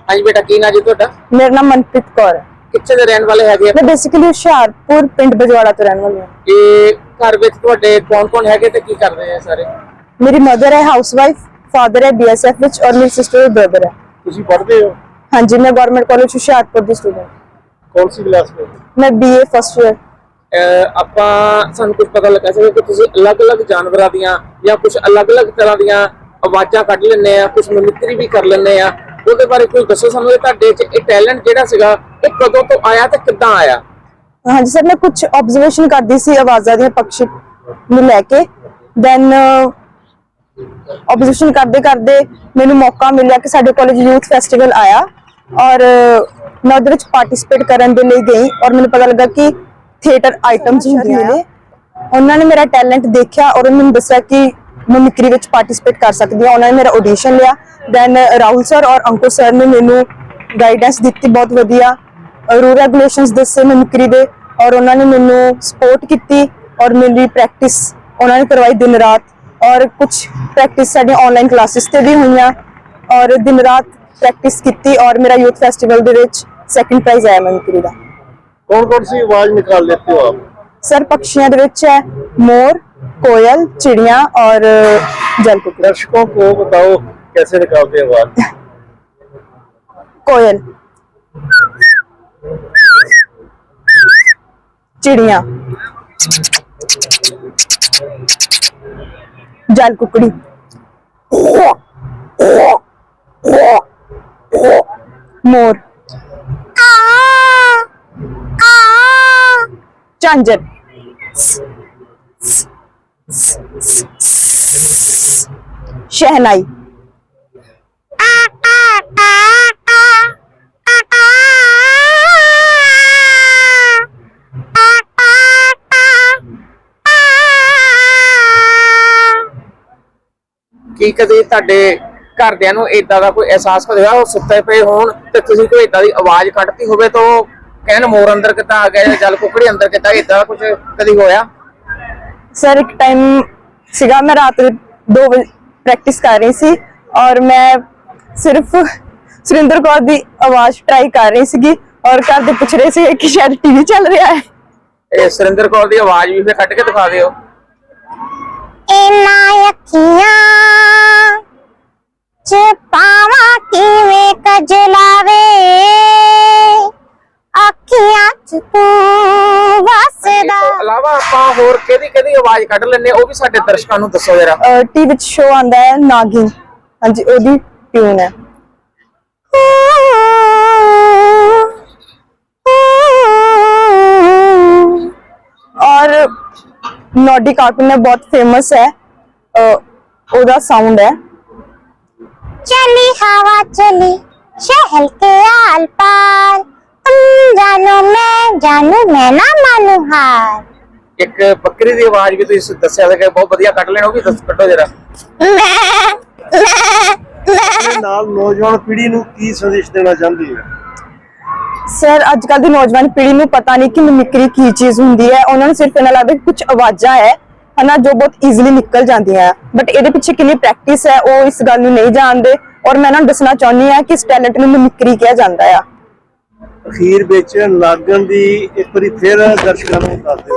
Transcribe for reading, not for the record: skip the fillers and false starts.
हाँ जी बेटा, की ना जी ਤੁਹਾਡਾ? मेरा नाम मनप्रीत कौर है। ਕਿੱਥੇ ਦੇ ਰਹਿਣ ਵਾਲੇ ਹੈਗੇ? मैं बेसिकली ਹੁਸ਼ਿਆਰपुਰ पिंड बजवाड़ा तो रहने वाली हूँ। ਇਹ ਘਰ ਵਿੱਚ ਤੁਹਾਡੇ ਕੌਣ-ਕੌਣ ਹੈਗੇ ਤੇ ਕੀ ਕਰਦੇ ਆ ਸਾਰੇ? मेरी मदर है हाउसवाइफ, फादर है बीएसएफ विच और मेरी सिस्टर और ब्रदर है। ਤੁਸੀਂ ਪੜ੍ਹਦੇ ਹੋ? हाँ जी, मैं गवर्नमेंट कॉलेज हुशियारपुर की स्टूडेंट। ਕੌਣ ਸੀ ਕਲਾਸ ਵਿੱਚ? मैं बीए फर्स्ट ईयर। ਆਪਾਂ ਸਾਨੂੰ ਕੁਝ ਪਤਾ ਲੱਗਾ ਸੀ ਕਿ ਤੁਸੀਂ ਅਲੱਗ-ਅਲੱਗ ਜਾਨਵਰਾਂ ਦੀਆਂ ਜਾਂ ਕੁਝ ਅਲੱਗ-ਅਲੱਗ ਤਰ੍ਹਾਂ ਦੀਆਂ ਆਵਾਜ਼ਾਂ ਕੱਢ ਲੈਂਦੇ ਆ, ਕੁਝ ਮਿਮਿਕਰੀ ਵੀ ਕਰ ਲੈਂਦੇ ਆ। ਉਹਦੇ ਬਾਰੇ ਕੁਝ ਦੱਸੋ ਸਾਨੂੰ, ਇਹ ਤੁਹਾਡੇ 'ਚ ਇਹ ਟੈਲੈਂਟ ਜਿਹੜਾ ਸੀਗਾ ਇਹ ਕਦੋਂ ਤੋਂ ਆਇਆ ਤੇ ਕਿੱਦਾਂ ਆਇਆ? हाँ जी सर, मैं कुछ ऑब्जर्वेशन करती सी आवाज़ां दी पक्षी ਨੂੰ ਲੈ ਕੇ, ਦੈਨ ऑब्जर्वेशन करते करते मैंने मौका मिला कि साडे कॉलेज यूथ फेस्टिवल आया और मैं उहदे विच पार्टिसिपेट करन दे लई गई और मैंने पता लगा कि थिएटर आइटम्स होंदियां ने। उन्होंने मेरा टैलेंट देखा और उन्होंने दस्सिया कि मिमिक्री विच पार्टिसिपेट कर सकती हूँ। उन्होंने मेरा ऑडिशन लिया, दैन राहुल सर और अंकुर सर ने मैनू गाइडेंस दी बहुत वधिया रूल रेगुलेशंस दस्से मिमिक्री दे और उन्होंने मैनू सपोर्ट की और मेरी प्रैक्टिस उन्होंने करवाई दिन रात और कुछ प्रैक्टिस साडी ऑनलाइन क्लासेस ते भी हुई और दिन रात प्रैक्टिस की और मेरा यूथ फेस्टिवल दे विच सेकंड प्राइज आया मिमिक्री दा। कौन-कौन सी आवाज निकाल लेते हो आप? सर पक्षियों दे विच है मोर, कोयल, चिड़िया और जलकुक्कुट। दर्शकों को बताओ कैसे निकालते हैं आवाज? कोयल, चिड़िया, जलकुक्कड़ी, मोर, झांझर, शहनाई, ਕੀ ਕਦੇ ਤੁਹਾਡੇ ਘਰਦਿਆਂ ਨੂੰ ਇਦਾਂ ਦਾ ਕੋਈ ਅਹਿਸਾਸ ਹੋਇਆ ਉਹ ਸੁੱਤੇ ਪਏ ਹੋਣ ਤੇ ਤੁਸੀਂ ਕੋਈ ਇਦਾਂ ਦੀ ਆਵਾਜ਼ ਕੱਢਤੀ ਹੋਵੇ ਤਾਂ ਕਹਿਣ ਮੋਰ ਅੰਦਰ ਕਿੱਦਾਂ ਆ ਗਿਆ ਜਾਂ ਜਲ ਕੁਕੜੀ ਅੰਦਰ ਕਿੱਦਾਂ, ਇਦਾਂ ਕੁਝ ਕਦੀ ਹੋਇਆ? सर एक टाइम सीगा मैं रात 2 बजे प्रैक्टिस कर रही सी और मैं सिर्फ सुरिंदर कौर दी आवाज ट्राई कर रही सी और घर दे पूछ रहे थे कि शायद टीवी चल रहा है। ਇਹ ਸੁਰਿੰਦਰ ਕੌਰ ਦੀ ਆਵਾਜ਼ ਵੀ ਫੇਰ ਕੱਢ ਕੇ ਦਿਖਾ ਦਿਓ। इना अखियां च पावा किवें कजलावे अखियां च तू वसदा। ਤੋਂ ਇਲਾਵਾ ਆਪਾਂ ਹੋਰ ਕਿਹਦੀ ਆਵਾਜ਼ ਕੱਢ ਲੈਂਦੇ ਉਹ ਵੀ ਸਾਡੇ ਦਰਸ਼ਕਾਂ ਨੂੰ ਦੱਸੋ ਜਰਾ। टीवी विच शो आंदा है नागिन, हां जी ओदी ट्यून है। और नॉडी कार्टून में बहुत फेमस है, ओदा साउंड है। चली हवा चली शहर के आल पार, तुम जानो मैं ना मानू हार। ਇੱਕ ਬੱਕਰੀ ਦੀ ਆਵਾਜ਼ ਵੀ ਤੁਸੀਂ ਦੱਸਿਆ ਸੀ ਕਿ ਬਹੁਤ ਵਧੀਆ ਕੱਢ ਲੈਣ, ਉਹ ਵੀ ਦੱਸ ਕੱਢੋ ਜਰਾ। ਨਾਲ ਨੌਜਵਾਨ ਪੀੜ੍ਹੀ ਨੂੰ ਕੀ ਸੰਦੇਸ਼ ਦੇਣਾ ਚਾਹੁੰਦੀ ਹੈ? सर अजकल की नौजवान पीढ़ी ਨੂੰ पता नहीं कि मिमिक्री की चीज होंदी है, उन्होंने सिर्फ इन्ना लगदा कि कुछ आवाज़ां है ना जो बहुत ईजिली निकल जांदियां, बट ਇਹਦੇ ਪਿੱਛੇ ਕਿੰਨੀ ਪ੍ਰੈਕਟਿਸ ਹੈ ਉਹ ਇਸ ਗੱਲ ਨੂੰ ਨਹੀਂ ਜਾਣਦੇ और मैं ना दसना चाहनी है कि इस टैलेंट ਨੂੰ मिमिक्री किया जाता है। ਅਖੀਰ ਵਿੱਚ ਨਾਗਣ ਦੀ ਇੱਕ ਵਾਰੀ ਫਿਰ ਦਰਸ਼ਕਾਂ ਨੂੰ ਦੱਸ ਦਿਓ।